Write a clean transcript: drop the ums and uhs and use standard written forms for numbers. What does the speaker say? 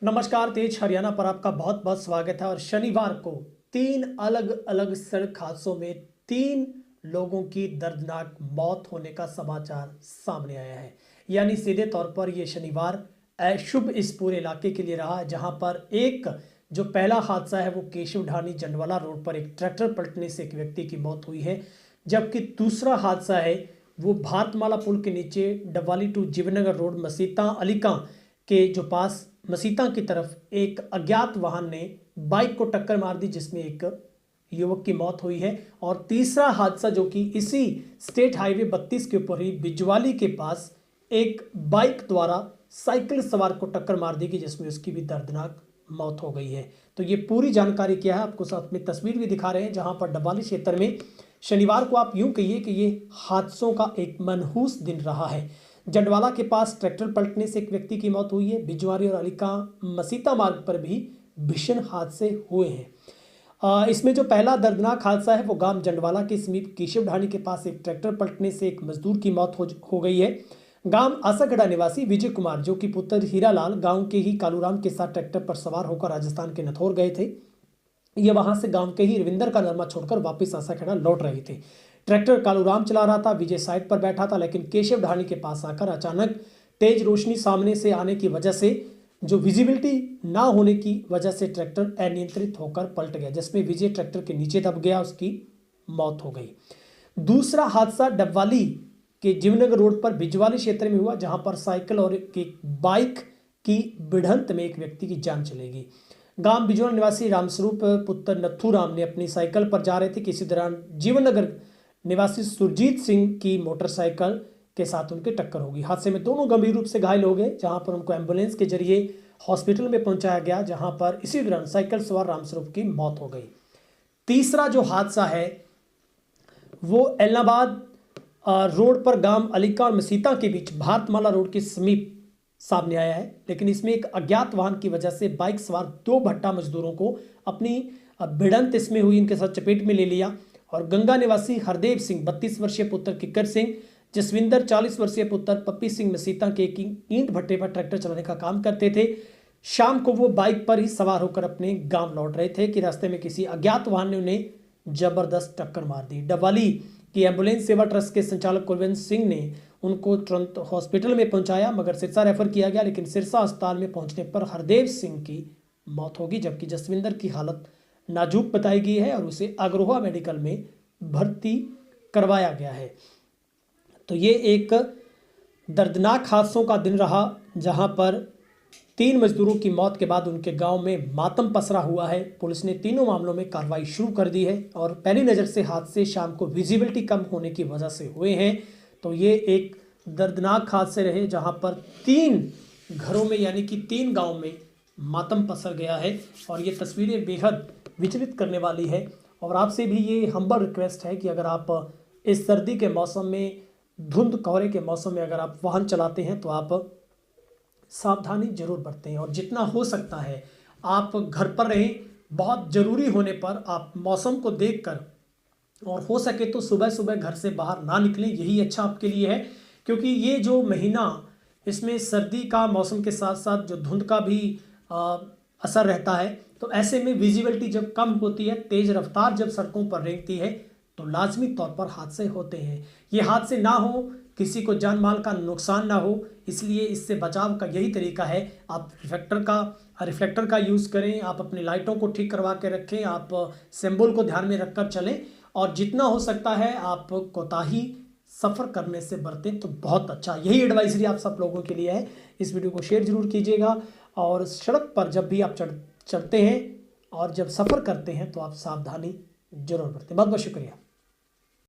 नमस्कार, तेज हरियाणा पर आपका बहुत बहुत स्वागत है। और शनिवार को तीन अलग अलग सड़क हादसों में तीन लोगों की दर्दनाक मौत होने का समाचार सामने आया है। यानी सीधे तौर पर यह शनिवार अशुभ इस पूरे इलाके के लिए रहा, जहां पर एक जो पहला हादसा है वो केशव ढाणी जंडवाला रोड पर एक ट्रैक्टर पलटने से एक व्यक्ति की मौत हुई है, जबकि दूसरा हादसा है वो भारतमाला पुल के नीचे डबवाली टू जीवनगर रोड मसीता अलीका के जो पास मसीता की तरफ एक अज्ञात वाहन ने बाइक को टक्कर मार दी, जिसमें एक युवक की मौत हुई है। और तीसरा हादसा जो कि इसी स्टेट हाईवे 32 के ऊपर ही बिजवाली के पास एक बाइक द्वारा साइकिल सवार को टक्कर मार दी गई, जिसमें उसकी भी दर्दनाक मौत हो गई है। तो ये पूरी जानकारी क्या है आपको साथ में तस्वीर भी दिखा रहे हैं, जहां पर डबवाली क्षेत्र में शनिवार को आप यूं कहिए कि ये हादसों का एक मनहूस दिन रहा है। जंडवाला के पास ट्रैक्टर पलटने से एक व्यक्ति की मौत हुई है। बिजवारी और अलीका मसीता मार्ग पर भी भीषण हादसे हुए हैं। इसमें जो पहला दर्दनाक हादसा है वो गांव जंडवाला के समीप केशव ढाणी के पास एक ट्रैक्टर पलटने से एक मजदूर की मौत हो गई है। गांव आसागढ़ा निवासी विजय कुमार, जो कि पुत्र हीरालाल गांव के ही कालूराम के साथ ट्रैक्टर पर सवार होकर राजस्थान के नथौर गए थे। ये वहां से गांव के ही रविंदर का नरमा छोड़कर वापस आसाखेड़ा लौट रहे थे। ट्रैक्टर कालूराम चला रहा था, विजय साइड पर बैठा था, लेकिन केशव ढाणी के पास आकर अचानक तेज रोशनी सामने से आने की वजह से, जो विजिबिलिटी ना होने की वजह से ट्रैक्टर अनियंत्रित होकर पलट गया, जिसमें विजय ट्रैक्टर के नीचे दब गया, उसकी मौत हो गई। दूसरा हादसा डबवाली के जीवनगर रोड पर बिजवाली क्षेत्र में हुआ, जहां पर साइकिल और एक बाइक की भिड़ंत में एक व्यक्ति की जान चलेगी। गांव बिजवाल निवासी रामस्वरूप पुत्र नथू राम ने अपनी साइकिल पर जा रहे थे, किसी दौरान जीवननगर निवासी सुरजीत सिंह की मोटरसाइकिल के साथ उनकी टक्कर होगी। हादसे में दोनों गंभीर रूप से घायल हो गए, जहां पर उनको एम्बुलेंस के जरिए हॉस्पिटल में पहुंचाया गया, जहां पर इसी दौरान साइकिल सवार रामस्वरूप की मौत हो गई। तीसरा जो हादसा है वो एलनाबाद रोड पर गांव अलीका और मसीता के बीच भारतमाला रोड के समीप सामने आया है, लेकिन इसमें एक अज्ञात वाहन की वजह से बाइक सवार दो भट्टा मजदूरों को अपनी भिड़ंत इसमें हुई, इनके साथ चपेट में ले लिया। और गंगा निवासी हरदेव सिंह 32 वर्षीय पुत्र किक्कर सिंह, जसविंदर 40 वर्षीय पुत्र पप्पी सिंह मसीता के ईंट भट्टे पर ट्रैक्टर चलाने का काम करते थे। शाम को वो बाइक पर ही सवार होकर अपने गांव लौट रहे थे कि रास्ते में किसी अज्ञात वाहन ने उन्हें जबरदस्त टक्कर मार दी। डबवाली की एम्बुलेंस सेवा ट्रस्ट के संचालक कुलवंत सिंह ने उनको तुरंत हॉस्पिटल में पहुंचाया, मगर सिरसा रेफर किया गया, लेकिन सिरसा अस्पताल में पहुंचने पर हरदेव सिंह की मौत होगी, जबकि जसविंदर की हालत नाजुक बताई गई है और उसे अग्रोहा मेडिकल में भर्ती करवाया गया है। तो ये एक दर्दनाक हादसों का दिन रहा, जहां पर तीन मजदूरों की मौत के बाद उनके गांव में मातम पसरा हुआ है। पुलिस ने तीनों मामलों में कार्रवाई शुरू कर दी है और पहली नज़र से हादसे शाम को विजिबिलिटी कम होने की वजह से हुए हैं। तो ये एक दर्दनाक हादसे रहे, जहां पर तीन घरों में यानी कि तीन गाँव में मातम पसर गया है और ये तस्वीरें बेहद विचलित करने वाली है। और आपसे भी ये हम्बल रिक्वेस्ट है कि अगर आप इस सर्दी के मौसम में, धुंध कोहरे के मौसम में अगर आप वाहन चलाते हैं तो आप सावधानी जरूर बरतें और जितना हो सकता है आप घर पर रहें। बहुत ज़रूरी होने पर आप मौसम को देखकर और हो सके तो सुबह सुबह घर से बाहर ना निकलें, यही अच्छा आपके लिए है, क्योंकि ये जो महीना इसमें सर्दी का मौसम के साथ साथ जो धुंध का भी असर रहता है। तो ऐसे में विजिबिलिटी जब कम होती है, तेज़ रफ्तार जब सड़कों पर रेंगती है, तो लाजमी तौर पर हादसे होते हैं। ये हादसे ना हो, किसी को जान माल का नुकसान ना हो, इसलिए इससे बचाव का यही तरीका है, आप रिफ्लेक्टर का यूज़ करें, आप अपनी लाइटों को ठीक करवा के रखें, आप सिंबल को ध्यान में रखकर चलें और जितना हो सकता है आप कोताही सफ़र करने से बरतें तो बहुत अच्छा। यही एडवाइजरी आप सब लोगों के लिए है। इस वीडियो को शेयर जरूर कीजिएगा और सड़क पर जब भी आप चलते हैं और जब सफ़र करते हैं तो आप सावधानी जरूर बरतें। बहुत बहुत शुक्रिया।